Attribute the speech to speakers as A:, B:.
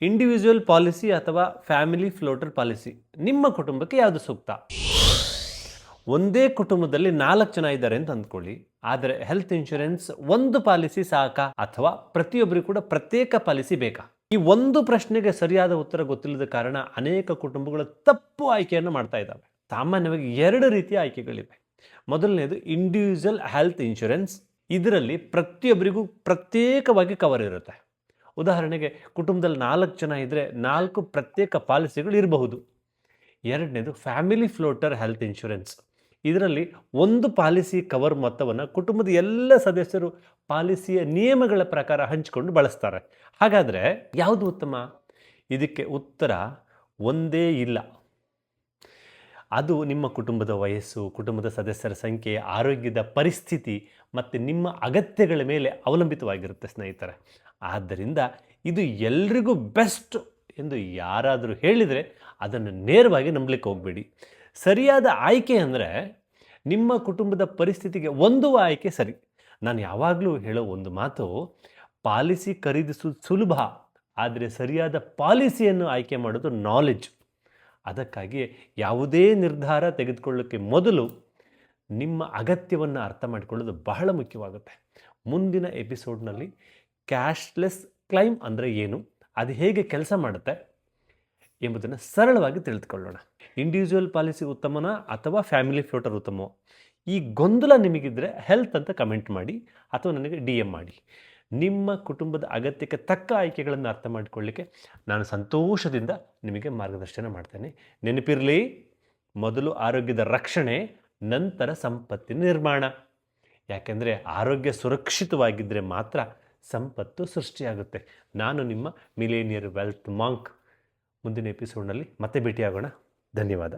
A: Individual policy ಅಥವಾ family floater policy ನಿಮ್ಮ ಕುಟುಂಬಕ್ಕೆ ಯಾವುದು ಸೂಕ್ತ? ಒಂದೇ ಕುಟುಂಬದಲ್ಲಿ 4 ಜನ ಇದ್ದಾರೆ ಅಂತ ಅಂದ್ಕೊಳ್ಳಿ. ಆದರೆ ಹೆಲ್ತ್ ಇನ್ಶೂರೆನ್ಸ್ ಒಂದು ಪಾಲಿಸಿ ಸಾಕಾ ಅಥವಾ ಪ್ರತಿಯೊಬ್ಬರಿಗೂ ಕೂಡ ಪ್ರತ್ಯೇಕ ಪಾಲಿಸಿ ಬೇಕಾ? ಈ ಒಂದು ಪ್ರಶ್ನೆಗೆ ಸರಿಯಾದ ಉತ್ತರ ಗೊತ್ತಿಲ್ಲದ ಕಾರಣ ಅನೇಕ ಕುಟುಂಬಗಳು ತಪ್ಪು ಆಯ್ಕೆಯನ್ನು ಮಾಡ್ತಾ ಇದ್ದಾವೆ. ಸಾಮಾನ್ಯವಾಗಿ 2 ರೀತಿಯ ಆಯ್ಕೆಗಳಿವೆ. ಮೊದಲನೇದು ಇಂಡಿವಿಜುವಲ್ ಹೆಲ್ತ್ ಇನ್ಶೂರೆನ್ಸ್. ಇದರಲ್ಲಿ ಪ್ರತಿಯೊಬ್ಬರಿಗೂ ಪ್ರತ್ಯೇಕವಾಗಿ ಕವರ್ ಇರುತ್ತೆ. ಉದಾಹರಣೆಗೆ ಕುಟುಂಬದಲ್ಲಿ 4 ಜನ ಇದ್ದರೆ 4 ಪ್ರತ್ಯೇಕ ಪಾಲಿಸಿಗಳು ಇರಬಹುದು. ಎರಡನೇದು ಫ್ಯಾಮಿಲಿ ಫ್ಲೋಟರ್ ಹೆಲ್ತ್ ಇನ್ಶೂರೆನ್ಸ್. ಇದರಲ್ಲಿ ಒಂದು ಪಾಲಿಸಿ ಕವರ್ ಮೊತ್ತವನ್ನು ಕುಟುಂಬದ ಎಲ್ಲ ಸದಸ್ಯರು ಪಾಲಿಸಿಯ ನಿಯಮಗಳ ಪ್ರಕಾರ ಹಂಚಿಕೊಂಡು ಬಳಸ್ತಾರೆ. ಹಾಗಾದರೆ ಯಾವುದು ಉತ್ತಮ? ಇದಕ್ಕೆ ಉತ್ತರ ಒಂದೇ ಇಲ್ಲ. ಅದು ನಿಮ್ಮ ಕುಟುಂಬದ ವಯಸ್ಸು, ಕುಟುಂಬದ ಸದಸ್ಯರ ಸಂಖ್ಯೆ, ಆರೋಗ್ಯದ ಪರಿಸ್ಥಿತಿ ಮತ್ತು ನಿಮ್ಮ ಅಗತ್ಯಗಳ ಮೇಲೆ ಅವಲಂಬಿತವಾಗಿರುತ್ತೆ ಸ್ನೇಹಿತರೆ. ಆದ್ದರಿಂದ ಇದು ಎಲ್ರಿಗೂ ಬೆಸ್ಟ್ ಎಂದು ಯಾರಾದರೂ ಹೇಳಿದರೆ ಅದನ್ನು ನೇರವಾಗಿ ನಂಬಲಿಕ್ಕೆ ಹೋಗಬೇಡಿ. ಸರಿಯಾದ ಆಯ್ಕೆ ಅಂದರೆ ನಿಮ್ಮ ಕುಟುಂಬದ ಪರಿಸ್ಥಿತಿಗೆ ಹೊಂದುವ ಆಯ್ಕೆ ಸರಿ. ನಾನು ಯಾವಾಗಲೂ ಹೇಳೋ ಒಂದು ಮಾತು, ಪಾಲಿಸಿ ಖರೀದಿಸುವುದು ಸುಲಭ, ಆದರೆ ಸರಿಯಾದ ಪಾಲಿಸಿಯನ್ನು ಆಯ್ಕೆ ಮಾಡೋದು ನಾಲೆಜ್. ಅದಕ್ಕಾಗಿ ಯಾವುದೇ ನಿರ್ಧಾರ ತೆಗೆದುಕೊಳ್ಳೋಕ್ಕೆ ಮೊದಲು ನಿಮ್ಮ ಅಗತ್ಯವನ್ನು ಅರ್ಥ ಮಾಡಿಕೊಳ್ಳೋದು ಬಹಳ ಮುಖ್ಯವಾಗುತ್ತೆ. ಮುಂದಿನ ಎಪಿಸೋಡ್ನಲ್ಲಿ ಕ್ಯಾಶ್ಲೆಸ್ ಕ್ಲೈಮ್ ಅಂದರೆ ಏನು, ಅದು ಹೇಗೆ ಕೆಲಸ ಮಾಡುತ್ತೆ ಎಂಬುದನ್ನು ಸರಳವಾಗಿ ತಿಳಿದುಕೊಳ್ಳೋಣ. ಇಂಡಿವಿಜುವಲ್ ಪಾಲಿಸಿ ಉತ್ತಮನಾ ಅಥವಾ ಫ್ಯಾಮಿಲಿ ಫ್ಲೋಟರ್ ಉತ್ತಮವೋ? ಈ ಗೊಂದಲ ನಿಮಗಿದ್ದರೆ ಹೆಲ್ತ್ ಅಂತ ಕಮೆಂಟ್ ಮಾಡಿ ಅಥವಾ ನನಗೆ DM ಮಾಡಿ. ನಿಮ್ಮ ಕುಟುಂಬದ ಅಗತ್ಯಕ್ಕೆ ತಕ್ಕ ಆಯ್ಕೆಗಳನ್ನು ಅರ್ಥ ಮಾಡಿಕೊಳ್ಳಿಕ್ಕೆ ನಾನು ಸಂತೋಷದಿಂದ ನಿಮಗೆ ಮಾರ್ಗದರ್ಶನ ಮಾಡ್ತೇನೆ. ನೆನಪಿರಲಿ, ಮೊದಲು ಆರೋಗ್ಯದ ರಕ್ಷಣೆ, ನಂತರ ಸಂಪತ್ತಿನ ನಿರ್ಮಾಣ. ಯಾಕೆಂದರೆ ಆರೋಗ್ಯ ಸುರಕ್ಷಿತವಾಗಿದ್ದರೆ ಮಾತ್ರ ಸಂಪತ್ತು ಸೃಷ್ಟಿಯಾಗುತ್ತೆ. ನಾನು ನಿಮ್ಮ ಮಿಲೇನಿಯರ್ ವೆಲ್ತ್ ಮಾಂಕ್. ಮುಂದಿನ ಎಪಿಸೋಡ್ನಲ್ಲಿ ಮತ್ತೆ ಭೇಟಿಯಾಗೋಣ. ಧನ್ಯವಾದ.